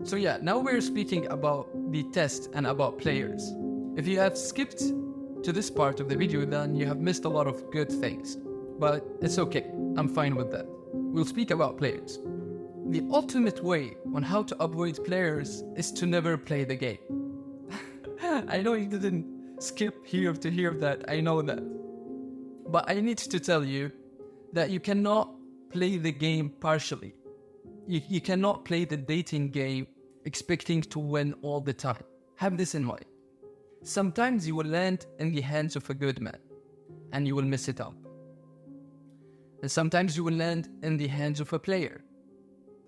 So yeah, now we're speaking about the test and about players. If you have skipped to this part of the video, then you have missed a lot of good things. But it's okay, I'm fine with that. We'll speak about players. The ultimate way on how to avoid players is to never play the game. I know you didn't skip here to hear that, I know that. But I need to tell you that you cannot play the game partially. You cannot play the dating game expecting to win all the time. Have this in mind. Sometimes you will land in the hands of a good man and you will mess it up. And sometimes you will land in the hands of a player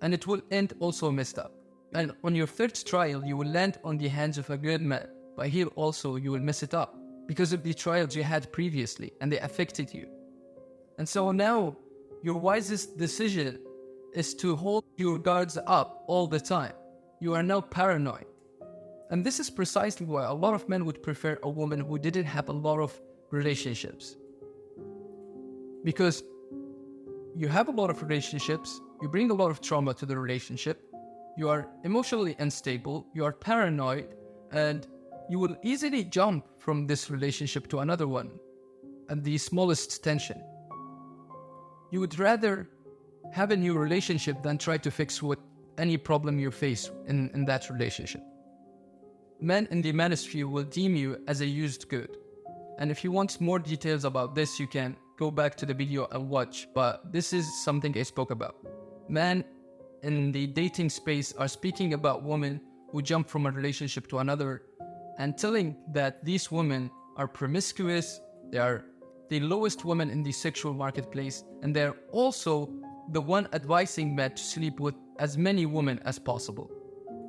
and it will end also messed up. And on your third trial, you will land on the hands of a good man, but here also you will mess it up because of the trials you had previously and they affected you. And so now your wisest decision is to hold your guards up all the time. You are now paranoid. And this is precisely why a lot of men would prefer a woman who didn't have a lot of relationships. Because you have a lot of relationships, you bring a lot of trauma to the relationship, you are emotionally unstable, you are paranoid, and you will easily jump from this relationship to another one at the smallest tension. You would rather have a new relationship than try to fix any problem you face in that relationship. Men in the manosphere will deem you as a used good. And if you want more details about this, you can go back to the video and watch, but this is something I spoke about. Men in the dating space are speaking about women who jump from a relationship to another and telling that these women are promiscuous, they are the lowest women in the sexual marketplace, and they're also the one advising men to sleep with as many women as possible.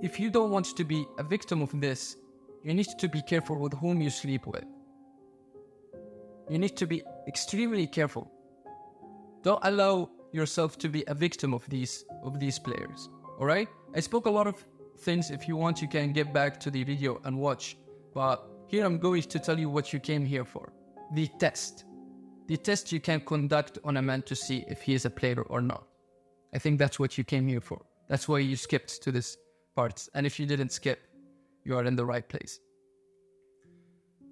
If you don't want to be a victim of this, you need to be careful with whom you sleep with. You need to be extremely careful. Don't allow yourself to be a victim of these players. All right? I spoke a lot of things. If you want, you can get back to the video and watch. But here I'm going to tell you what you came here for. The test. The test you can conduct on a man to see if he is a player or not. I think that's what you came here for. That's why you skipped to this part. And if you didn't skip, you are in the right place.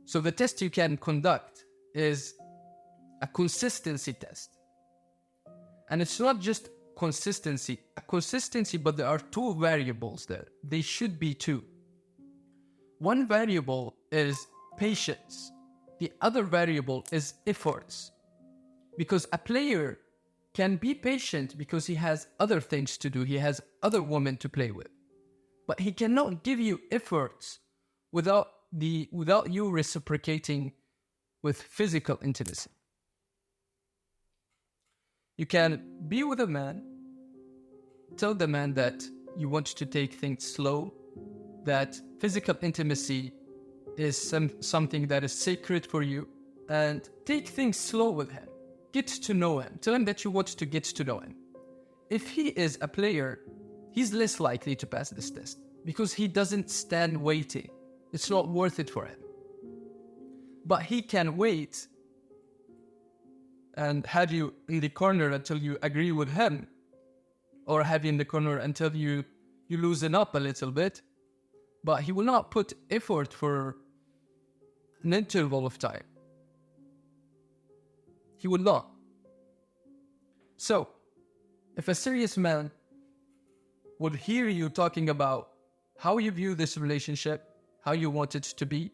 So the test you can conduct is a consistency test. And it's not just consistency, but there are two variables there. They should be two. One variable is patience. The other variable is efforts. Because a player can be patient because he has other things to do. He has other women to play with. But he cannot give you efforts without you reciprocating with physical intimacy. You can be with a man, tell the man that you want to take things slow, that physical intimacy is something that is sacred for you, and take things slow with him. Get to know him. Tell him that you want to get to know him. If he is a player, he's less likely to pass this test because he doesn't stand waiting. It's not worth it for him. But he can wait and have you in the corner until you agree with him, or have you in the corner until you loosen up a little bit. But he will not put effort for an interval of time. He will not. So, if a serious man would hear you talking about how you view this relationship, how you want it to be,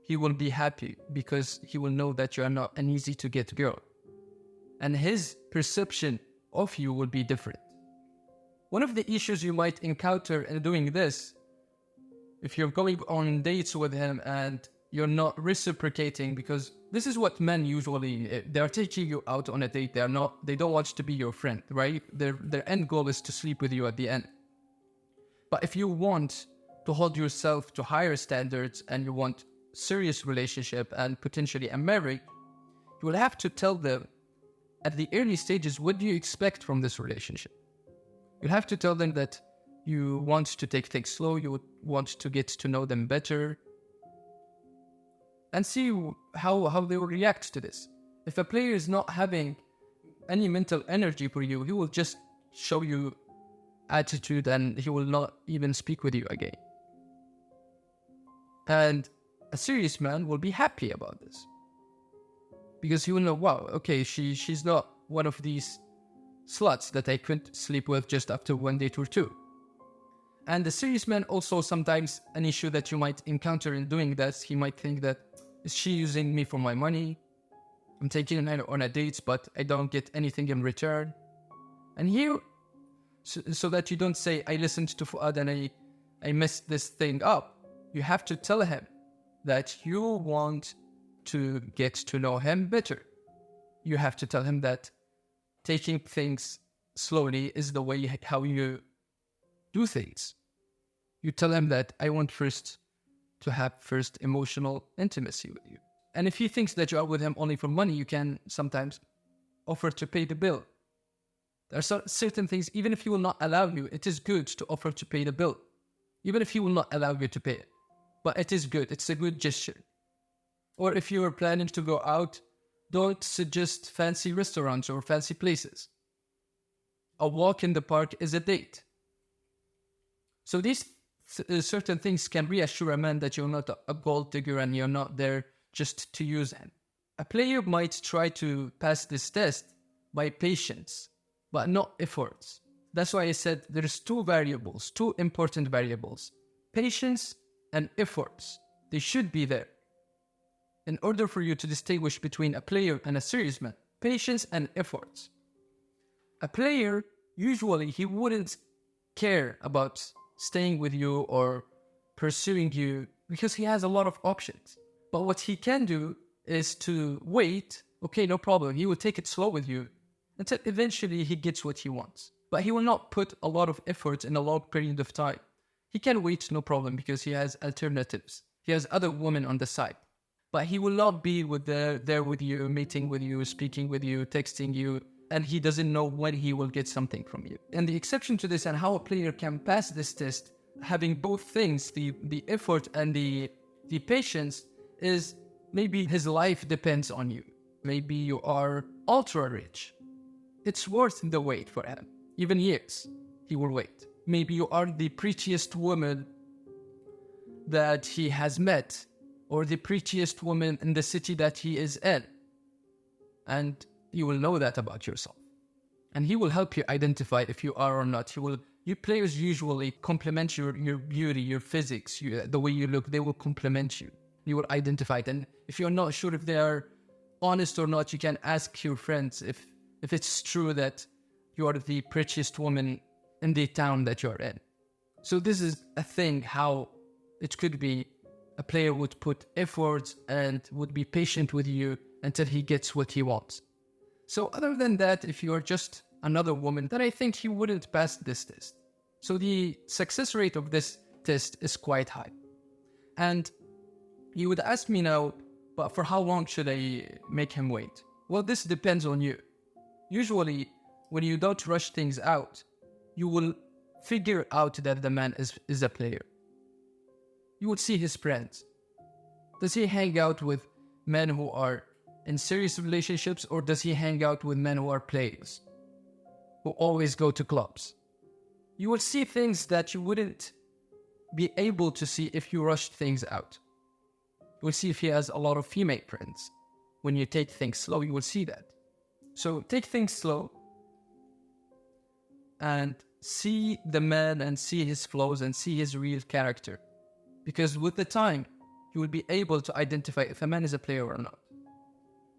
he will be happy because he will know that you are not an easy to get girl. And his perception of you will be different. One of the issues you might encounter in doing this, if you're going on dates with him and you're not reciprocating, because this is what men usually, they're taking you out on a date, they don't want to be your friend, right? Their end goal is to sleep with you at the end. But if you want to hold yourself to higher standards and you want serious relationship and potentially a marriage, you will have to tell them at the early stages, what do you expect from this relationship? You'll have to tell them that you want to take things slow, you want to get to know them better, and see how they will react to this. If a player is not having any mental energy for you, he will just show you attitude and he will not even speak with you again. And a serious man will be happy about this because he will know, wow, okay, she's not one of these sluts that I could sleep with just after one date or two. And the serious man also, sometimes an issue that you might encounter in doing this, he might think that, is she using me for my money? I'm taking her on a date, but I don't get anything in return. And here, so that you don't say, I listened to Fuad and I messed this thing up, you have to tell him that you want to get to know him better. You have to tell him that taking things slowly is the way how you do things. You tell him that I want to have emotional intimacy with you. And if he thinks that you are with him only for money, you can sometimes offer to pay the bill. There are certain things, even if he will not allow you, it is good to offer to pay the bill. Even if he will not allow you to pay it. But it is good. It's a good gesture. Or if you are planning to go out, don't suggest fancy restaurants or fancy places. A walk in the park is a date. So these certain things can reassure a man that you're not a gold digger and you're not there just to use him. A player might try to pass this test by patience, but not efforts. That's why I said there's two important variables. Patience and efforts. They should be there. In order for you to distinguish between a player and a serious man, patience and efforts. A player, usually he wouldn't care about staying with you or pursuing you because he has a lot of options. But what he can do is to wait. Okay, no problem. He will take it slow with you until eventually he gets what he wants. But he will not put a lot of effort in a long period of time. He can wait, no problem, because he has alternatives. He has other women on the side. But he will not be there with you, meeting with you, speaking with you, texting you, and he doesn't know when he will get something from you. And the exception to this and how a player can pass this test, having both things, the effort and the patience, is maybe his life depends on you. Maybe you are ultra rich. It's worth the wait for him. Even years, he will wait. Maybe you are the prettiest woman that he has met, or the prettiest woman in the city that he is in. And you will know that about yourself. And he will help you identify if you are or not. You players usually compliment your beauty, your physics, the way you look. They will compliment you. You will identify it. And if you're not sure if they are honest or not, you can ask your friends if it's true that you are the prettiest woman in the town that you're in. So this is a thing how it could be a player would put efforts and would be patient with you until he gets what he wants. So other than that, if you're just another woman, then I think he wouldn't pass this test. So the success rate of this test is quite high. And you would ask me now, but for how long should I make him wait? Well, this depends on you. Usually, when you don't rush things out, you will figure out that the man is a player. You would see his friends. Does he hang out with men who are in serious relationships, or does he hang out with men who are players, who always go to clubs? You will see things that you wouldn't be able to see if you rushed things out. You will see if he has a lot of female friends. When you take things slow, you will see that. So take things slow and see the man and see his flaws and see his real character. Because with the time, you will be able to identify if a man is a player or not.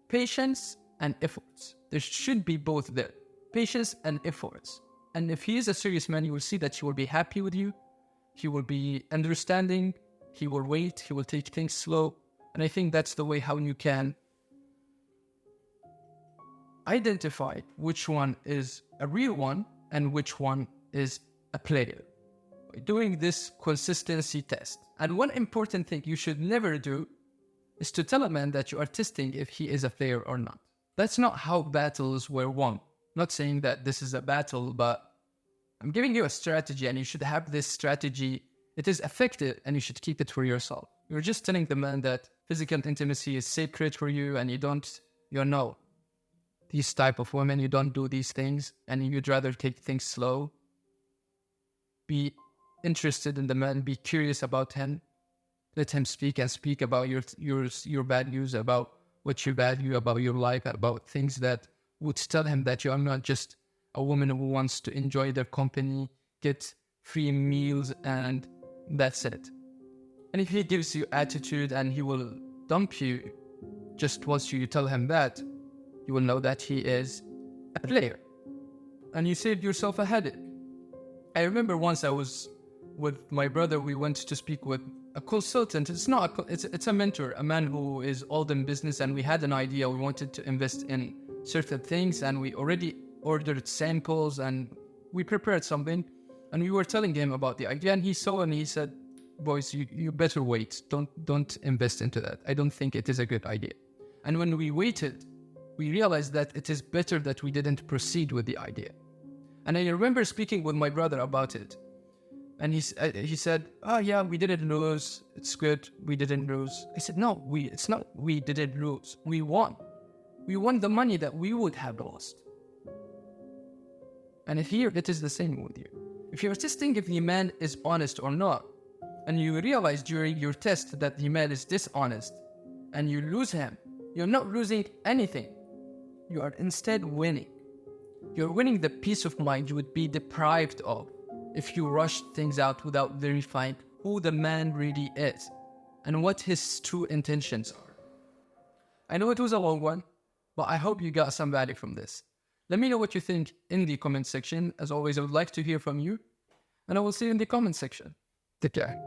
Patience and efforts. There should be both there. Patience and efforts. And if he is a serious man, you will see that he will be happy with you. He will be understanding. He will wait. He will take things slow. And I think that's the way how you can identify which one is a real one and which one is a player. Doing this consistency test. And one important thing you should never do is to tell a man that you are testing if he is a player or not. That's not how battles were won. Not saying that this is a battle, but I'm giving you a strategy and you should have this strategy. It is effective and you should keep it for yourself. You're just telling the man that physical intimacy is sacred for you and you know, these type of women, you don't do these things and you'd rather take things slow. be interested in the man, be curious about him, let him speak and speak about your values, about what you value, about your life, about things that would tell him that you are not just a woman who wants to enjoy their company, get free meals, and that's it. And if he gives you attitude and he will dump you just once you tell him that, you will know that he is a player. And you saved yourself a headache. I remember once I was with my brother, we went to speak with a consultant. It's a mentor, a man who is old in business, and we had an idea. We wanted to invest in certain things, and we already ordered samples and we prepared something, and we were telling him about the idea, and he saw and he said, boys, you better wait. Don't invest into that. I don't think it is a good idea. And when we waited, we realized that it is better that we didn't proceed with the idea. And I remember speaking with my brother about it. And he said, oh yeah, we didn't lose. It's good. We didn't lose. I said, no, it's not we didn't lose. We won. We won the money that we would have lost. And here it is the same with you. If you're testing if the man is honest or not, and you realize during your test that the man is dishonest, and you lose him, you're not losing anything. You are instead winning. You're winning the peace of mind you would be deprived of if you rushed things out without verifying who the man really is and what his true intentions are. I know it was a long one, but I hope you got some value from this. Let me know what you think in the comment section. As always, I would like to hear from you, and I will see you in the comment section. Take care.